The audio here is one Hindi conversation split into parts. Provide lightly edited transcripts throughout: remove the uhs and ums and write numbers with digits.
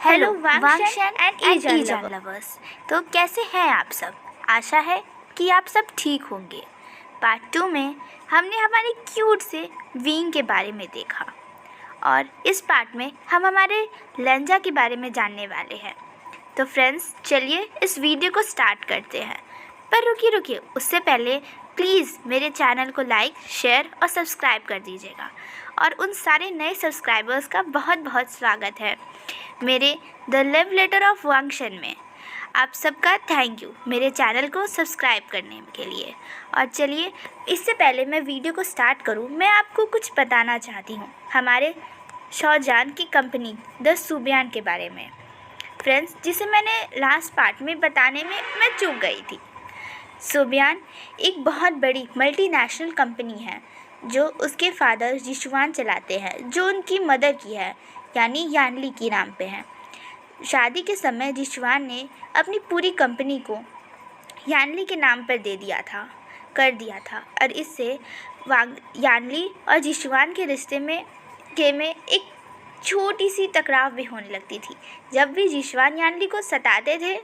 Hello Wangshan and and Eijan Eijan lovers. तो कैसे हैं आप सब? आशा है कि आप सब ठीक होंगे। पार्ट 2 में हमने हमारे क्यूट से विंग के बारे में देखा और इस पार्ट में हम हमारे लेंजा के बारे में जानने वाले हैं। तो फ्रेंड्स, चलिए इस वीडियो को स्टार्ट करते हैं। पर रुकिए, उससे पहले प्लीज़ मेरे चैनल को लाइक, शेयर और सब्सक्राइब कर दीजिएगा। और उन सारे नए सब्सक्राइबर्स का बहुत बहुत स्वागत है मेरे द लव लेटर ऑफ वांगशन में। आप सबका थैंक यू मेरे चैनल को सब्सक्राइब करने के लिए। और चलिए, इससे पहले मैं वीडियो को स्टार्ट करूं, मैं आपको कुछ बताना चाहती हूं हमारे शाओजान की कंपनी द सुबियान के बारे में फ्रेंड्स, जिसे मैंने लास्ट पार्ट में बताने में मैं चूक गई थी। सुबियान एक बहुत बड़ी मल्टीनेशनल कंपनी है जो उसके फादर जिशुआन चलाते हैं, जो उनकी मदर की है, यानी यानली की नाम पे है। शादी के समय जिशुआन ने अपनी पूरी कंपनी को यानली के नाम पर कर दिया था और इससे यानली और जिशुआन के रिश्ते में एक छोटी सी टकराव भी होने लगती थी। जब भी जिशुआन यानली को सताते थे,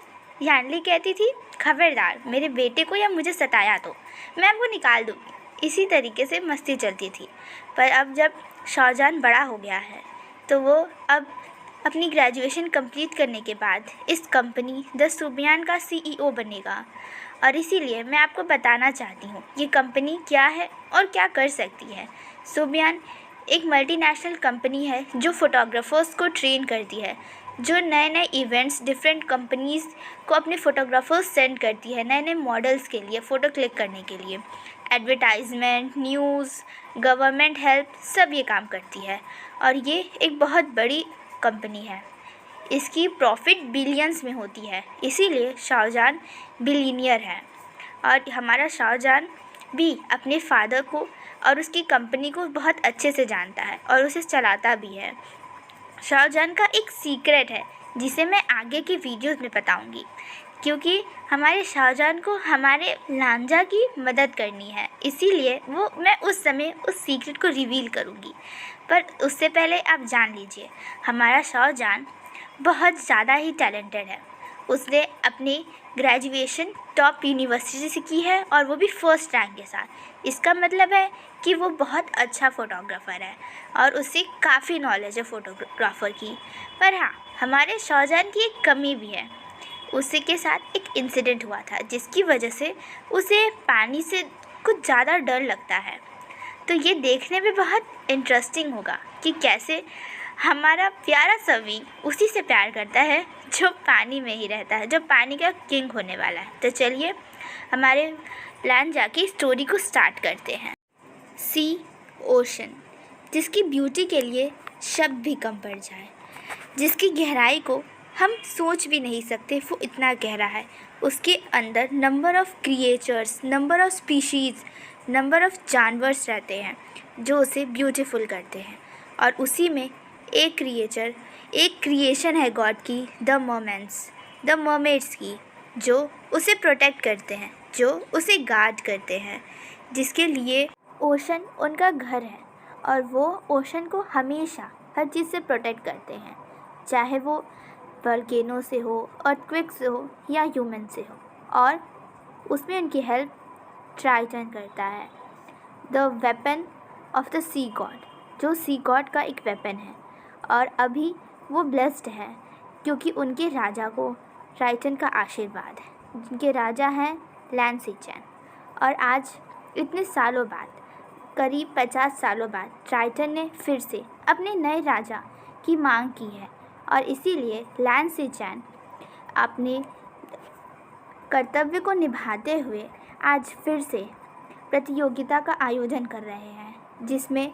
यानली कहती थी, खबरदार, मेरे बेटे को या मुझे सताया तो मैं आपको निकाल दूँगी। इसी तरीके से मस्ती चलती थी। पर अब जब शाओजान बड़ा हो गया है तो वो अब अपनी ग्रेजुएशन कंप्लीट करने के बाद इस कंपनी द सुबियान का CEO बनेगा। और इसीलिए मैं आपको बताना चाहती हूँ ये कंपनी क्या है और क्या कर सकती है। सुबियान एक मल्टीनेशनल कंपनी है जो फोटोग्राफर्स को ट्रेन करती है, जो नए नए इवेंट्स डिफरेंट कंपनीज़ को अपने फ़ोटोग्राफर्स सेंड करती है नए नए मॉडल्स के लिए, फ़ोटो क्लिक करने के लिए। एडवर्टाइजमेंट, न्यूज़, गवर्नमेंट हेल्प, सब ये काम करती है और ये एक बहुत बड़ी कंपनी है। इसकी प्रॉफिट बिलियंस में होती है, इसीलिए शाओजान बिलियनियर है। और हमारा शाओजान भी अपने फादर को और उसकी कंपनी को बहुत अच्छे से जानता है और उसे चलाता भी है। शाओजान का एक सीक्रेट है जिसे मैं आगे की वीडियोस में बताऊंगी, क्योंकि हमारे शाओजान को हमारे लांजा की मदद करनी है, इसीलिए मैं उस समय उस सीक्रेट को रिवील करूंगी। पर उससे पहले आप जान लीजिए, हमारा शाओजान बहुत ज़्यादा ही टैलेंटेड है। उसने अपनी ग्रेजुएशन टॉप यूनिवर्सिटी से की है और वो भी फर्स्ट रैंक के साथ। इसका मतलब है कि वो बहुत अच्छा फ़ोटोग्राफ़र है और उसे काफ़ी नॉलेज है फ़ोटोग्राफ़र की। पर हाँ, हमारे शाओजान की एक कमी भी है। उसी के साथ एक इंसिडेंट हुआ था जिसकी वजह से उसे पानी से कुछ ज़्यादा डर लगता है। तो ये देखने में बहुत इंटरेस्टिंग होगा कि कैसे हमारा प्यारा सा विंग उसी से प्यार करता है जो पानी में ही रहता है, जो पानी का किंग होने वाला है। तो चलिए हमारे लांजा की स्टोरी को स्टार्ट करते हैं। सी, ओशन, जिसकी ब्यूटी के लिए शब्द भी कम पड़ जाए, जिसकी गहराई को हम सोच भी नहीं सकते, वो इतना गहरा है। उसके अंदर number of creatures, number of species, number of जानवर्स रहते हैं जो उसे ब्यूटीफुल करते हैं। और उसी में एक क्रिएशन है गॉड की, द मर्मेड्स की, जो उसे प्रोटेक्ट करते हैं, जो उसे गार्ड करते हैं, जिसके लिए ओशन उनका घर है और वो ओशन को हमेशा हर चीज़ से प्रोटेक्ट करते हैं, चाहे वो वोल्केनो से हो, अर्थक्वेक से हो या ह्यूमन से हो। और उसमें उनकी हेल्प ट्राइटन करता है, the weapon of the sea god, जो सी गॉड का एक वेपन है। और अभी वो ब्लेस्ड है क्योंकि उनके राजा को ट्राइटन का आशीर्वाद है, जिनके राजा हैं लैन सीचैन। और आज इतने सालों बाद, करीब 50 सालों बाद, ट्राइटन ने फिर से अपने नए राजा की मांग की है और इसीलिए लैन सीचैन अपने कर्तव्य को निभाते हुए आज फिर से प्रतियोगिता का आयोजन कर रहे हैं, जिसमें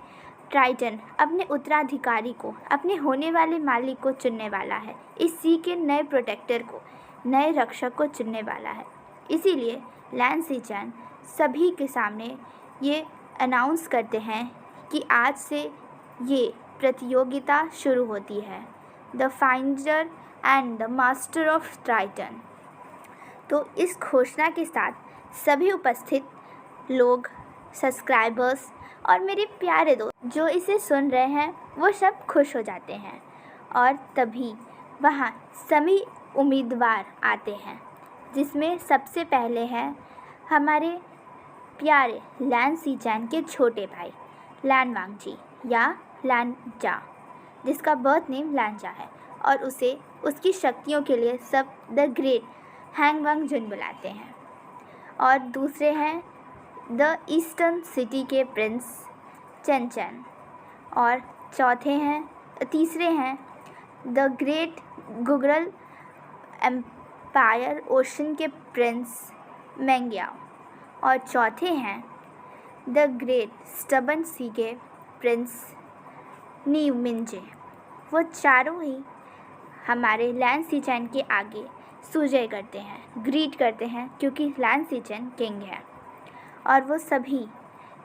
ट्राइटन अपने उत्तराधिकारी को, अपने होने वाले मालिक को चुनने वाला है। इस सी के नए प्रोटेक्टर को, नए रक्षक को चुनने वाला है। इसीलिए लैन सीचैन सभी के सामने ये अनाउंस करते हैं कि आज से ये प्रतियोगिता शुरू होती है, the finder and the master of Triton. तो इस घोषणा के साथ सभी उपस्थित लोग, सब्सक्राइबर्स और मेरे प्यारे दोस्त जो इसे सुन रहे हैं, वो सब खुश हो जाते हैं। और तभी वहाँ सभी उम्मीदवार आते हैं, जिसमें सबसे पहले हैं हमारे प्यारे लैन सीचैन के छोटे भाई लैन वांगजी या लानजा, जिसका बर्थ नेम लांजा है, और उसे उसकी शक्तियों के लिए सब द ग्रेट हैंगवांगजुन बुलाते हैं। और दूसरे हैं द ईस्टर्न सिटी के प्रिंस चेनचेन, और तीसरे हैं द ग्रेट गुगरल एम्पायर ओशन के प्रिंस मेंग्याओ, और चौथे हैं द ग्रेट स्टबन सी के प्रिंस नीव मिंजे। वो चारों ही हमारे लैन सीचैन के आगे सुजय करते हैं, ग्रीट करते हैं, क्योंकि लैन सीचैन किंग है, और वो सभी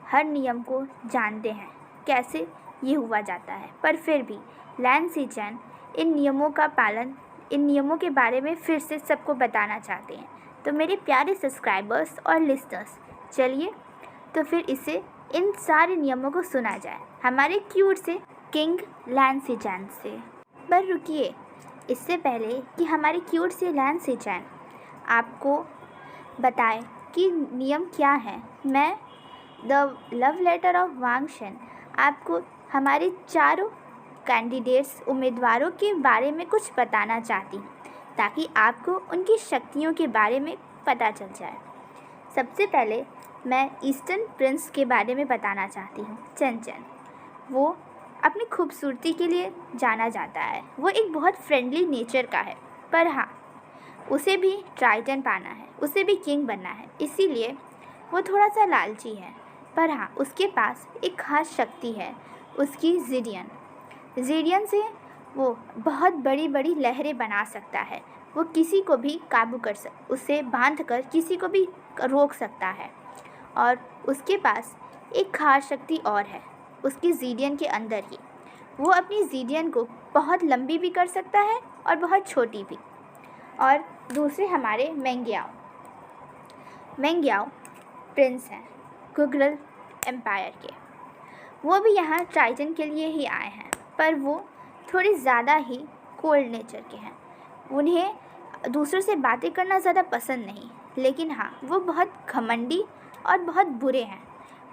हर नियम को जानते हैं कैसे ये हुआ जाता है। पर फिर भी लैन सीचैन इन नियमों के बारे में फिर से सबको बताना चाहते हैं। तो मेरे प्यारे सब्सक्राइबर्स और लिसनर्स, चलिए तो फिर इन सारे नियमों को सुना जाए हमारे क्यूट से किंग लैन सीचैन से। पर रुकिए, इससे पहले कि हमारे क्यूट से लैन सीचैन आपको बताए कि नियम क्या है, मैं द लव लेटर ऑफ वांगशन आपको हमारे चारों कैंडिडेट्स उम्मीदवारों के बारे में कुछ बताना चाहती हूँ, ताकि आपको उनकी शक्तियों के बारे में पता चल जाए। सबसे पहले मैं ईस्टर्न प्रिंस के बारे में बताना चाहती हूँ, चेनचेन। वो अपनी खूबसूरती के लिए जाना जाता है। वो एक बहुत फ्रेंडली नेचर का है, पर हाँ, उसे भी ट्राइटन पाना है, उसे भी किंग बनना है, इसीलिए वो थोड़ा सा लालची है। पर हाँ, उसके पास एक खास शक्ति है, उसकी ज़ीडियन से वो बहुत बड़ी बड़ी लहरें बना सकता है। वो किसी को भी काबू उसे बांध कर किसी को भी रोक सकता है। और उसके पास एक खास शक्ति और है, उसकी ज़ीडियन के अंदर ही। वो अपनी ज़ीडियन को बहुत लंबी भी कर सकता है और बहुत छोटी भी। और दूसरे हमारे मेंग्याओ प्रिंस हैं गुगरल एम्पायर के। वो भी यहाँ ट्राइटन के लिए ही आए हैं, पर वो थोड़ी ज़्यादा ही कोल्ड नेचर के हैं। उन्हें दूसरों से बातें करना ज़्यादा पसंद नहीं, लेकिन हाँ, वो बहुत घमंडी और बहुत बुरे हैं।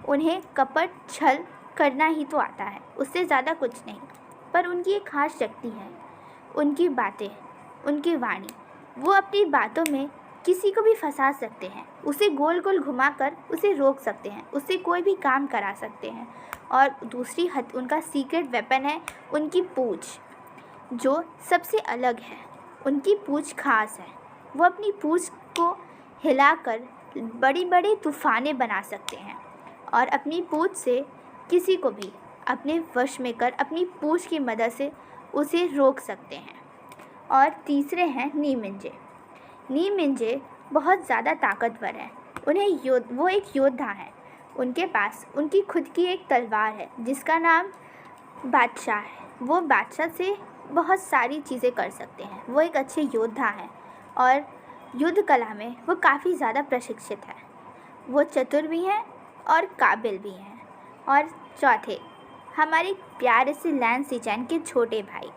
उन्हें कपट छल करना ही तो आता है, उससे ज़्यादा कुछ नहीं। पर उनकी एक खास शक्ति है, उनकी बातें, उनकी वाणी। वो अपनी बातों में किसी को भी फंसा सकते हैं, उसे गोल गोल घुमाकर उसे रोक सकते हैं, उससे कोई भी काम करा सकते हैं। और दूसरी उनका सीक्रेट वेपन है उनकी पूँछ, जो सबसे अलग है। उनकी पूँछ खास है। वो अपनी पूँछ को हिलाकर बड़ी बड़ी तूफ़ानें बना सकते हैं, और अपनी पूँछ से किसी को भी अपने वश में कर अपनी पूँछ की मदद से उसे रोक सकते हैं। और तीसरे हैं नी मिंजे बहुत ज़्यादा ताकतवर हैं। वो एक योद्धा है। उनके पास उनकी खुद की एक तलवार है, जिसका नाम बादशाह है। वो बादशाह से बहुत सारी चीज़ें कर सकते हैं। वो एक अच्छे योद्धा हैं, और युद्ध कला में वो काफ़ी ज़्यादा प्रशिक्षित है। वो चतुर भी हैं और काबिल भी हैं। और चौथे हमारे प्यारे से लैन सीचैन के छोटे भाई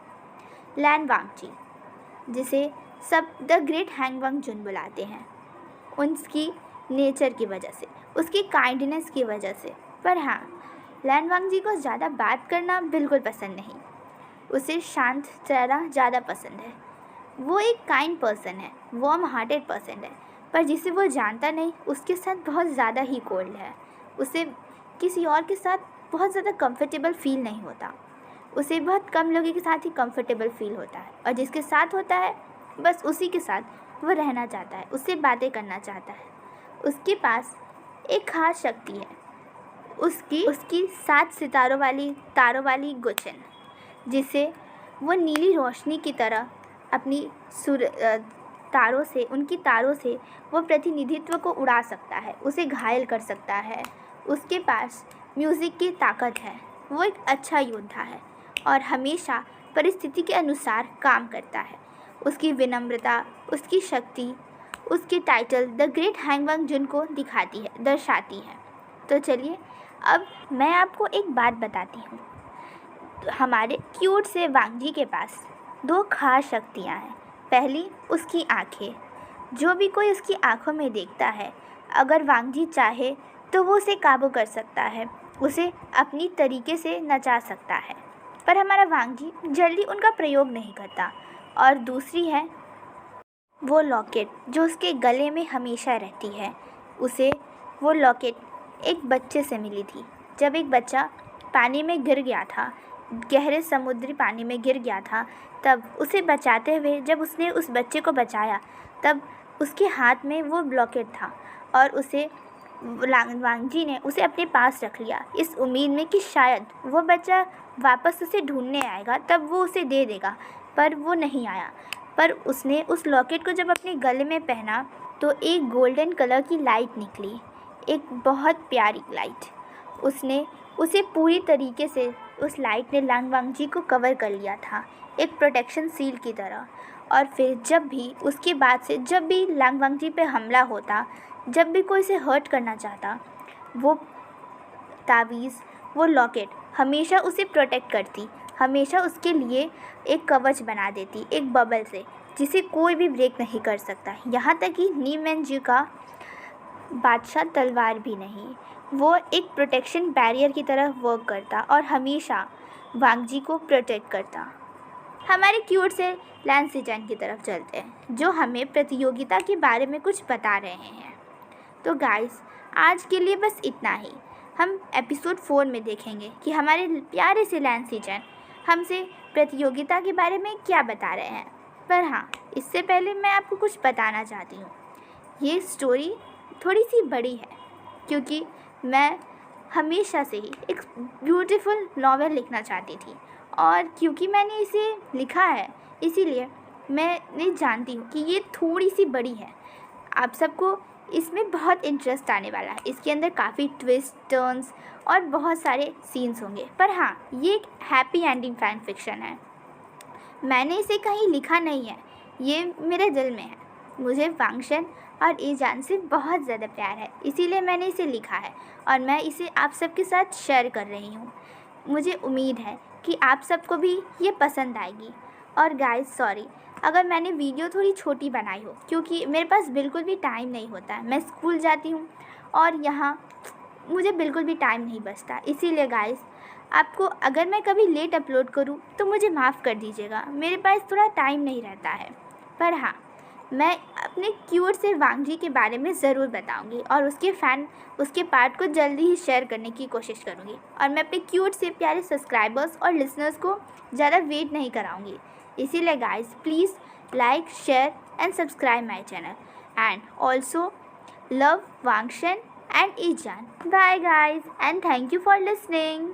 लैन वांगजी, जिसे सब द ग्रेट हैंगवांगजुन बुलाते हैं, उसकी नेचर की वजह से, उसकी काइंडनेस की वजह से। पर हाँ, लैन वांगजी को ज़्यादा बात करना बिल्कुल पसंद नहीं, उसे शांत रहना ज़्यादा पसंद है। वो एक काइंड पर्सन है, वार्म हार्टेड पर्सन है, पर जिसे वो जानता नहीं उसके साथ बहुत ज़्यादा ही कोल्ड है। उसे किसी और के साथ बहुत ज़्यादा कंफर्टेबल फील नहीं होता। उसे बहुत कम लोगों के साथ ही कंफर्टेबल फील होता है, और जिसके साथ होता है बस उसी के साथ वो रहना चाहता है, उससे बातें करना चाहता है। उसके पास एक खास शक्ति है, उसकी 7 तारों वाली गुच्छन, जिसे वो नीली रोशनी की तरह अपनी उनकी तारों से वो प्रतिनिधित्व को उड़ा सकता है, उसे घायल कर सकता है। उसके पास म्यूज़िक की ताकत है। वो एक अच्छा योद्धा है और हमेशा परिस्थिति के अनुसार काम करता है। उसकी विनम्रता, उसकी शक्ति, उसके टाइटल द ग्रेट हैंगवांगजुन को दर्शाती है। तो चलिए अब मैं आपको एक बात बताती हूँ। हमारे क्यूट से वांगजी के पास दो खास शक्तियाँ हैं। पहली, उसकी आँखें। जो भी कोई उसकी आँखों में देखता है, अगर वांगजी चाहे तो वो उसे काबू कर सकता है, उसे अपनी तरीके से नचा सकता है। पर हमारा वांगजी जल्दी उनका प्रयोग नहीं करता। और दूसरी है वो लॉकेट जो उसके गले में हमेशा रहती है। उसे वो लॉकेट एक बच्चे से मिली थी। जब एक बच्चा पानी में गिर गया था, गहरे समुद्री पानी में गिर गया था, तब उसे बचाते हुए जब उसने उस बच्चे को बचाया, तब उसके हाथ में वो लॉकेट था और उसे वांगजी ने उसे अपने पास रख लिया, इस उम्मीद में कि शायद वो बच्चा वापस उसे ढूंढने आएगा, तब वो उसे दे देगा। पर वो नहीं आया। पर उसने उस लॉकेट को जब अपने गले में पहना तो एक गोल्डन कलर की लाइट निकली, एक बहुत प्यारी लाइट। उसने उसे पूरी तरीके से उस लाइट ने वांगजी को कवर कर लिया था, एक प्रोटेक्शन सील की तरह। और फिर जब भी उसके बाद से जब भी वांगजी पे हमला होता, जब भी कोई उसे हर्ट करना चाहता, वो तावीज़, वो लॉकेट हमेशा उसे प्रोटेक्ट करती, हमेशा उसके लिए एक कवच बना देती, एक बबल से, जिसे कोई भी ब्रेक नहीं कर सकता। यहाँ तक कि नीमैनजी का बादशाह तलवार भी नहीं। वो एक प्रोटेक्शन बैरियर की तरह वर्क करता और हमेशा वांगजी को प्रोटेक्ट करता। हमारे क्यूट से लैंसीजन की तरफ चलते हैं, जो हमें प्रतियोगिता के बारे में कुछ बता रहे हैं। तो गाइस, आज के लिए बस इतना ही। हम एपिसोड 4 में देखेंगे कि हमारे प्यारे से लैंसीजन हमसे प्रतियोगिता के बारे में क्या बता रहे हैं। पर हाँ, इससे पहले मैं आपको कुछ बताना चाहती हूँ। ये स्टोरी थोड़ी सी बड़ी है, क्योंकि मैं हमेशा से ही एक ब्यूटीफुल नॉवेल लिखना चाहती थी, और क्योंकि मैंने इसे लिखा है, इसीलिए मैं जानती हूँ कि ये थोड़ी सी बड़ी है। आप सबको इसमें बहुत इंटरेस्ट आने वाला है। इसके अंदर काफ़ी ट्विस्ट, टर्न्स और बहुत सारे सीन्स होंगे। पर हाँ, ये एक हैप्पी एंडिंग फैन फिक्शन है। मैंने इसे कहीं लिखा नहीं है, ये मेरे दिल में है। मुझे वांगशन और ईजान से बहुत ज़्यादा प्यार है, इसीलिए मैंने इसे लिखा है और मैं इसे आप सबके साथ शेयर कर रही हूँ। मुझे उम्मीद है कि आप सबको भी ये पसंद आएगी। और गाइस, सॉरी अगर मैंने वीडियो थोड़ी छोटी बनाई हो, क्योंकि मेरे पास बिल्कुल भी टाइम नहीं होता है। मैं स्कूल जाती हूँ और यहाँ मुझे बिल्कुल भी टाइम नहीं बचता। इसीलिए गाइस, आपको अगर मैं कभी लेट अपलोड करूँ तो मुझे माफ़ कर दीजिएगा, मेरे पास थोड़ा टाइम नहीं रहता है। पर हाँ, मैं अपने क्यूट से वांगजी के बारे में ज़रूर बताऊंगी और उसके पार्ट को जल्दी ही शेयर करने की कोशिश करूंगी। और मैं अपने क्यूट से प्यारे सब्सक्राइबर्स और लिसनर्स को ज़्यादा वेट नहीं कराऊंगी। इसीलिए guys, please like, share and subscribe my channel, and also love Wangshan and Eijan. Bye guys, and thank you for listening.